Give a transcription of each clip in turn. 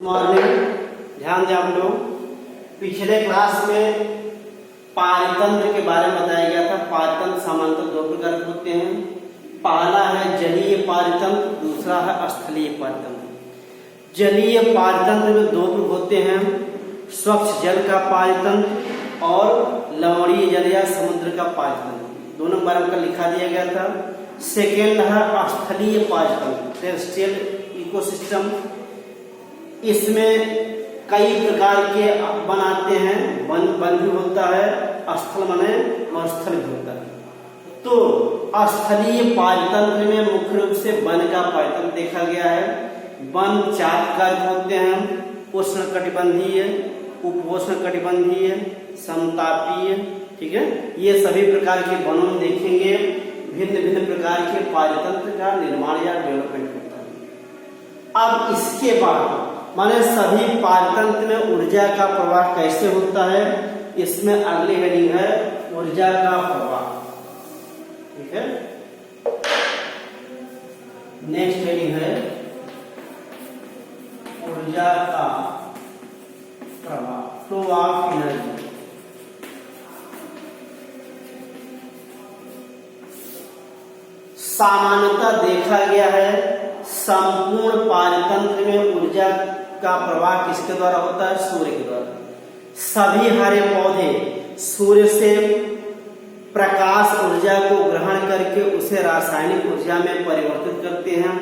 Morning. ध्यान दें आप लोग, पिछले क्लास में पारतंत्र के बारे में बताया गया था। पारतंत्र सामान्यतः दो प्रकार के होते हैं। पहला है जलीय पारतंत्र, दूसरा है स्थलीय पारतंत्र। जलीय पारतंत्र में दो ग्रुप होते हैं, स्वच्छ जल का पारतंत्र और लवणीय जल या समुद्र का पारतंत्र। दोनों बारे में लिखा दिया गया था। सेकेंड है स्थलीय पारतंत्र, टेरेस्ट्रियल इकोसिस्टम। इसमें कई प्रकार के वन आते हैं, वन भी होता है, स्थल माने मरुस्थल भी होता है। तो स्थलीय पारतंत्र में मुख्य रूप से वन का पारतंत्र देखा गया है। वन चार प्रकार के होते हैं, उष्णकटिबंधीय, उपोष्णकटिबंधीय, समतापीय। ठीक है, ये सभी प्रकार के वनों में देखेंगे भिन्न भिन्न प्रकार के पारतंत्र का निर्माण या डेवलपमेंट होता है। अब इसके बाद माने सभी पारतंत्र में ऊर्जा का प्रवाह कैसे होता है, इसमें अगली हेडिंग है ऊर्जा का प्रवाह। ठीक है, नेक्स्ट हेडिंग है ऊर्जा का प्रवाह, फ्लो ऑफ एनर्जी। सामान्यतः देखा गया है संपूर्ण पारतंत्र में ऊर्जा का प्रवाह किसके द्वारा होता है? सूर्य के द्वारा। सभी हरे पौधे सूर्य से प्रकाश ऊर्जा को ग्रहण करके उसे रासायनिक ऊर्जा में परिवर्तित करते हैं।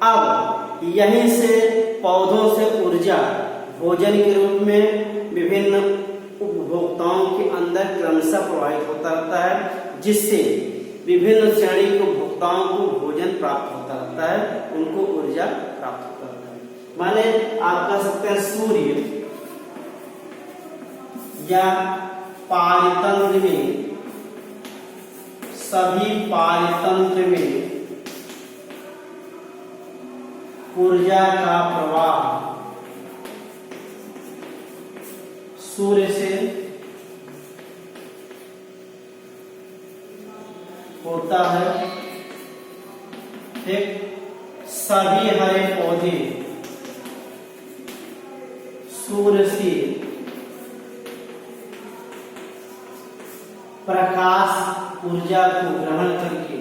अब यहीं से पौधों से ऊर्जा भोजन के रूप में विभिन्न उपभोक्ताओं के अंदर क्रमशः प्रवाहित होता रहता है, जिससे विभिन्न श्रेणी के उपभोक्ताओं को भोजन प्राप्त होता रहता है, उनको ऊर्जा प्राप्त होता रहता है। माने आप कह सकते हैं सूर्य या पारतंत्र में, सभी पारतंत्र में ऊर्जा का प्रवाह सूर्य से होता है। ठीक, सभी हरे पौधे सूर्य से प्रकाश ऊर्जा को ग्रहण करके,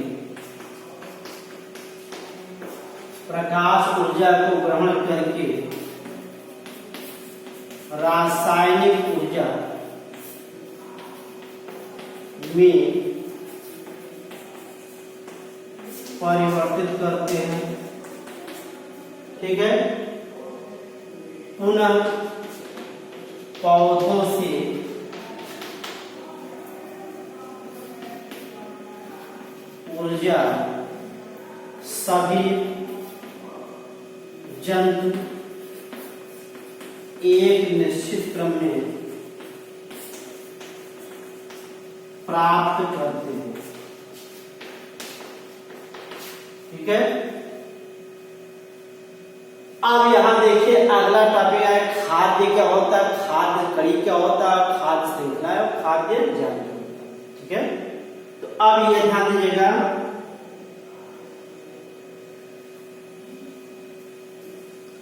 प्रकाश ऊर्जा को ग्रहण करके रासायनिक ऊर्जा में परिवर्तित करते हैं। ठीक है, पुनः पौधों से ऊर्जा सभी जंतु एक निश्चित क्रम में प्राप्त करते हैं। ठीक है, अब यहां देखिए अगला टॉपिक है खाद्य क्या होता है, खाद्य कड़ी क्या होता है, खाद्य श्रृंखला और खाद्य जाल। ठीक है, तो अब ये ध्यान दीजिएगा,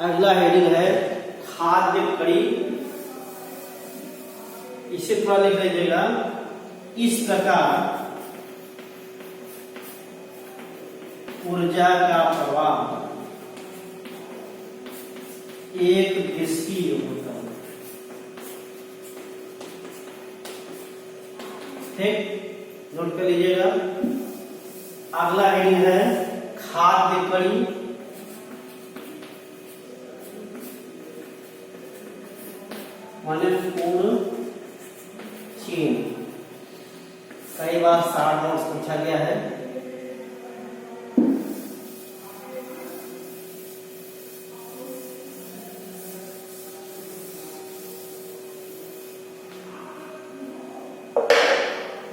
अगला हेडिंग है खाद्य कड़ी। इसे थोड़ा लिख लीजिएगा, इस प्रकार ऊर्जा का प्रवाह एक दिशीय होता है। ठीक, नोट कर लीजिएगा। अगला हेडिंग है खाद्य कड़ी। माने फूड चेन। कई बार शार्ट नोट्स पूछा गया है।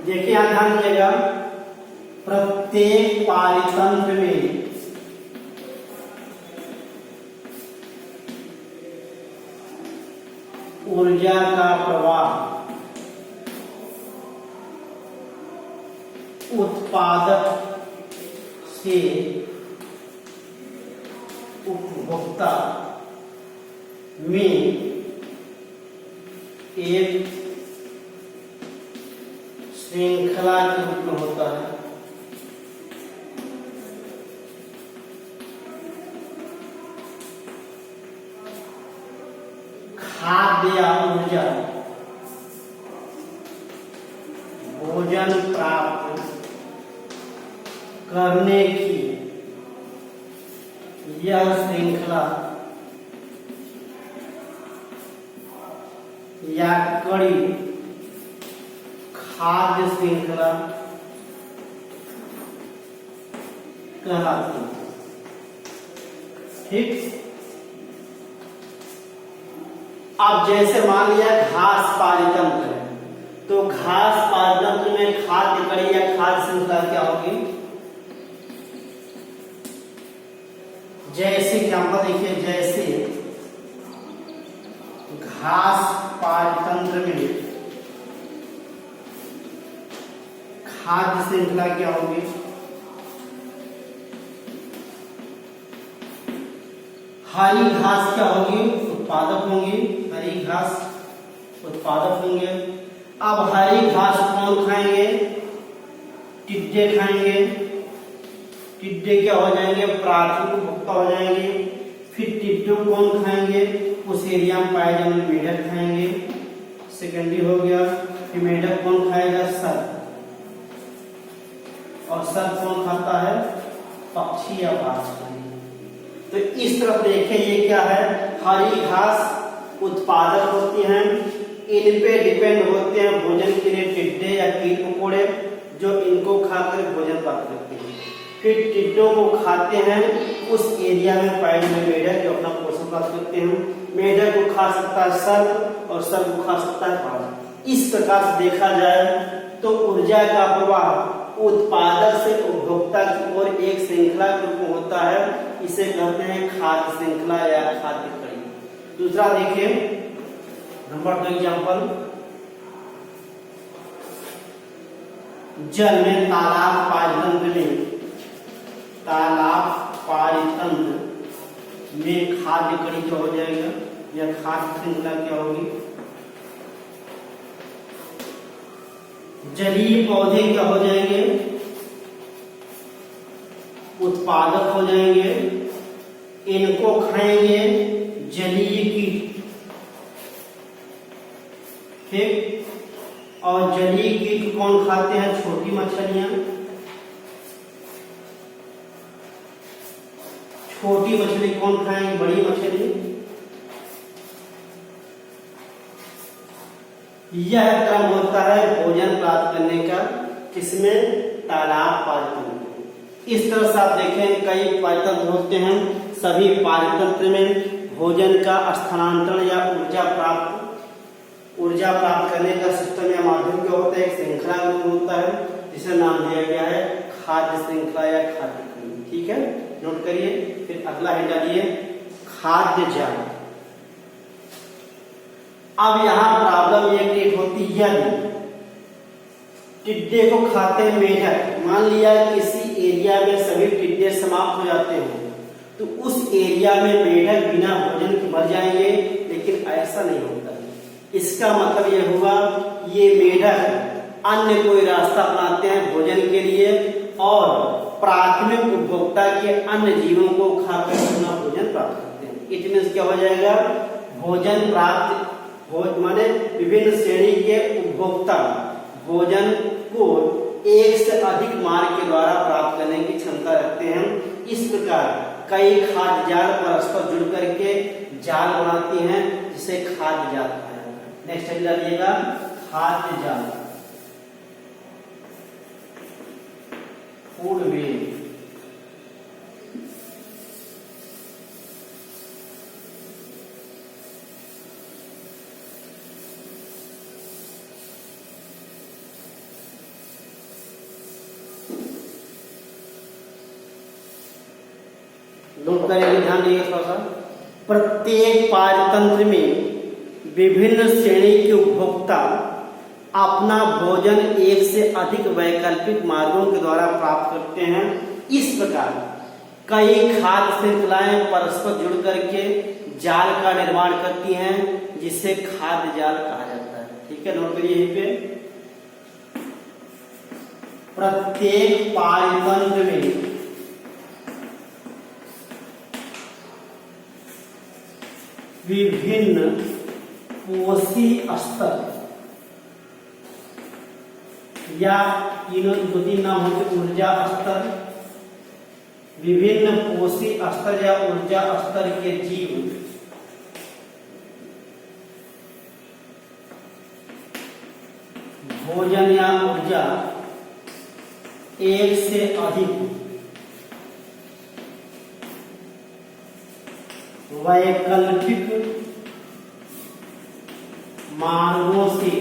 देखिए यहां ध्यान दीजिएगा, प्रत्येक पारतंत्र में ऊर्जा का प्रवाह उत्पादक से उपभोक्ता में एक श्रृंखला के रूप में होता है। खाद्य या ऊर्जा भोजन प्राप्त करने की यह श्रृंखला या कड़ी खाद्य श्रृंखला कहलाती है। ठीक, अब जैसे मान लिया घास पारितंत्र है, तो घास पारितंत्र में खाद्य कड़ी या खाद्य श्रृंखला क्या होगी? जैसे एग्जाम्पल देखिए, जैसे घास पारितंत्र में खाद्य श्रृंखला क्या होगी? हरी घास क्या होगी? उत्पादक होंगी। हरी घास उत्पादक होंगे। अब हरी घास कौन खाएंगे? टिड्डे खाएंगे। टिड्डे क्या हो जाएंगे? प्राथमिक उपभोक्ता हो जाएंगे। फिर टिड्डों कौन खाएंगे? उस एरिया में पाए जाने वाले मेढक खाएंगे, सेकेंडरी हो गया। फिर मेढक कौन खाएगा? सर्प। और सर्प कौन खाता है? पक्षी या बाज खाएंगे। तो इस तरफ देखें, ये क्या है? हरी घास उत्पादक होती हैं, इन पे डिपेंड होते हैं भोजन के लिए टिड्डे या कीट मकोड़े, जो इनको खाकर भोजन प्राप्त करते हैं। फिर टिड्डों को खाते हैं उस एरिया में पाए हुए मेढक, जो अपना पोषण प्राप्त करते हैं। मेढक को खा सकता है सर्प और सर्प को खा सकता है बाज। इस प्रकार से देखा जाए तो ऊर्जा का प्रवाह उत्पादक से उपभोक्ता की ओर एक श्रृंखला के रूप में होता है। इसे कहते हैं खाद्य श्रृंखला या खाद्य कड़ी। दूसरा देखिए, नंबर 2 एग्जाम्पल, जल में तालाब पारितंत्र में, तालाब पारितंत्र में खाद्य कड़ी क्या हो जाएगा या खाद्य श्रृंखला क्या होगी? जलीय पौधे क्या हो जाएंगे? उत्पादक हो जाएंगे। इनको खाएंगे जलीय कीट। ठीक, और जलीय कीट कौन खाते हैं? छोटी मछलियां। छोटी मछली कौन खाएंगे? बड़ी मछली। यह क्रम होता है भोजन प्राप्त करने का, किसमें? तालाब पारितंत्र। इस तरह से आप देखें कई पारितंत्र होते हैं। सभी पारितंत्र में भोजन का स्थानांतरण या ऊर्जा प्राप्त करने का सिस्टम या माध्यम क्या होता है? एक श्रृंखला होता है, जिसे नाम दिया गया है खाद्य श्रृंखला या खाद्य कड़ी। ठीक है, नोट करिए। फिर अगला है, डालिए खाद्य जाल। अब यहाँ प्रॉब्लम ये क्रिएट होती है, यदि टिड्डे को खाते हैं मेढक, मान लिया किसी एरिया में सभी टिड्डे समाप्त हो जाते हैं, तो उस एरिया में मेढक बिना भोजन के मर जाएंगे, लेकिन ऐसा नहीं होता। इसका मतलब यह हुआ ये मेढक अन्य कोई रास्ता अपनाते हैं भोजन के लिए और प्राथमिक उपभोक्ता के अन्य जीवों को खाकर अपना भोजन प्राप्त करते हैं। इट मींस क्या हो जाएगा? भोजन प्राप्त माने विभिन्न श्रेणी के उपभोक्ता भोजन को एक से अधिक मार्ग के द्वारा प्राप्त करने की क्षमता रखते हैं। इस प्रकार कई खाद्य जाल परस्पर जुड़ करके जाल बनाती हैं, जिसे खाद्य जाल कहा जाता है। नेक्स्ट डालिएगा खाद्य जाल, फूड वेब। नोट करेंगे, ध्यान दीजिए थोड़ा सा। प्रत्येक पारितंत्र में विभिन्न श्रेणी के उपभोक्ता अपना भोजन एक से अधिक वैकल्पिक मार्गों के द्वारा प्राप्त करते हैं। इस प्रकार कई खाद्य श्रृंखलाएं परस्पर जुड़ करके जाल का निर्माण करती हैं, जिसे खाद्य जाल कहा जाता है। ठीक है, नोट करिए यहीं पे। प्रत्येक पारितंत्र में विभिन्न कोशीय स्तर या तीनों दो तीन नाम होते ऊर्जा स्तर, विभिन्न कोशीय स्तर या ऊर्जा स्तर के जीव भोजन या ऊर्जा एक से अधिक वैकल्पिक मार्गों से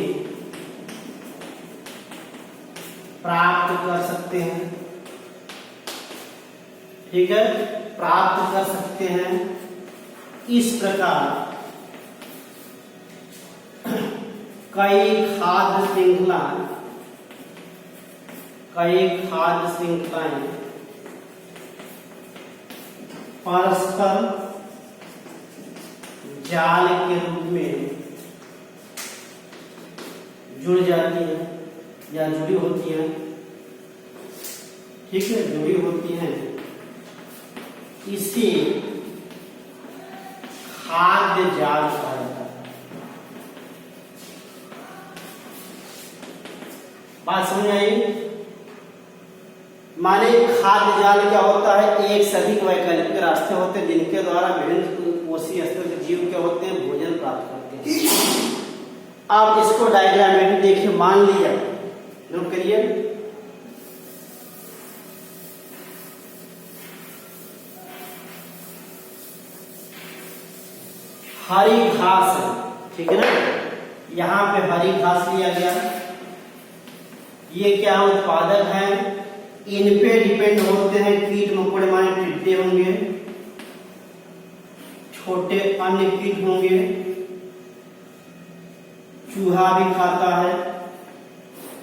प्राप्त कर सकते हैं। ठीक है, प्राप्त कर सकते हैं। इस प्रकार कई खाद्य श्रृंखलाएं परस्पर जाल के रूप में जुड़ जाती है या जुड़ी होती है। ठीक है, जुड़ी होती हैं। इसे खाद्य जाल कहा जाता है। बात समझ आई? माने खाद्य जाल क्या होता है? एक से अधिक वैकल्पिक रास्ते होते हैं जिनके द्वारा विभिन्न कोशीय स्तर के जीव क्या होते हैं, भोजन प्राप्त करते हैं। आप इसको डायग्राम में भी देखिए, मान लिया, नोट करिए। हरी घास है, ठीक है ना, यहां पे हरी घास लिया गया। ये क्या उत्पादक हैं, इन पे डिपेंड होते हैं कीट मकोड़े, माने टिड्डे होंगे, छोटे अन्य कीट होंगे, चूहा भी खाता है,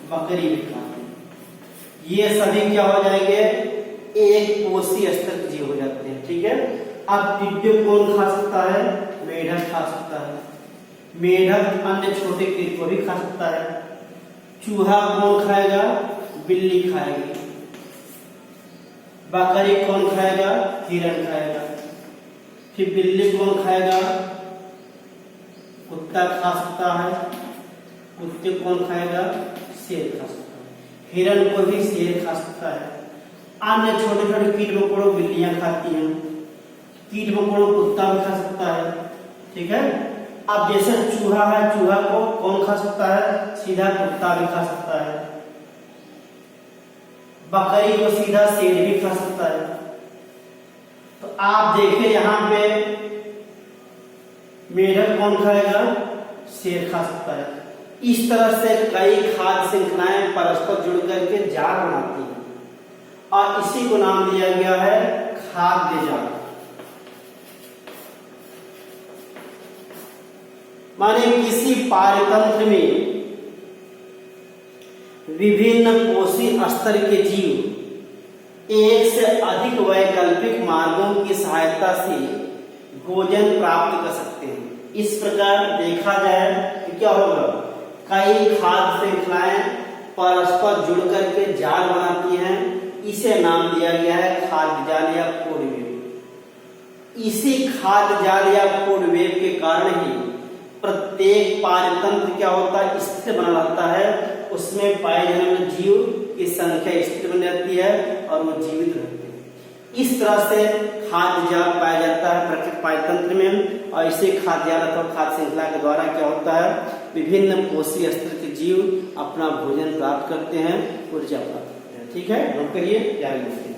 बकरी भी खाती है। ये सभी क्या हो जाएंगे, एक कोशीय स्तर के जीव हो जाते हैं। ठीक है, अब टिड्डे कौन खा सकता है? मेढक खा सकता है। मेढक अन्य छोटे कीट को भी खा सकता है। चूहा कौन खाएगा? बिल्ली खाएगी। बकरी कौन खाएगा? हिरण खाएगा। फिर बिल्ली कौन खाएगा? कुत्ता खा सकता है। कुत्ते कौन खाएगा? शेर खा सकता है। हिरण को भी शेर खा सकता है। अन्य छोटे छोटे कीट मकोड़ों बिल्लियां खाती हैं। कीट मकोड़ों कुत्ता भी खा सकता है। ठीक है, अब जैसे चूहा है, चूहा को कौन खा सकता है? सीधा कुत्ता भी खा सकता है। बकरी को सीधा शेर भी खा सकता है। तो आप देखिए यहाँ पे मेढक कौन खाएगा? शेर खा सकता है। इस तरह से कई खाद्य श्रृंखलाएं परस्पर जुड़ करके जाल बनाती हैं और इसी को नाम दिया गया है खाद्य जाल। माने किसी पारितंत्र में विभिन्न कोशीय स्तर के जीव एक से अधिक वैकल्पिक मार्गों की सहायता से भोजन प्राप्त कर सकते हैं। इस प्रकार देखा जाए कि क्या होगा, कई खाद्य श्रृंखलाएं परस्पर जुड़ करके जाल बनाती हैं। इसे नाम दिया गया है खाद्य जाल या कोड वेब। इसी खाद्य जाल या कोड वेब के कारण ही प्रत्येक पारितंत्र क्या होता है, स्थिर बना रहता है। उसमें पाए जाने वाले जीव की संख्या स्थिर बनी रहती है और वो जीवित रहते हैं। इस तरह से खाद्य जाल पाया जाता है प्रत्येक पारितंत्र में और इसे खाद्य जाल अथवा खाद्य श्रृंखला के द्वारा क्या होता है, विभिन्न कोशीय स्तर के जीव अपना भोजन प्राप्त करते हैं, ऊर्जा प्राप्त करते हैं। ठीक है, नोट करिए, जारी रखिए।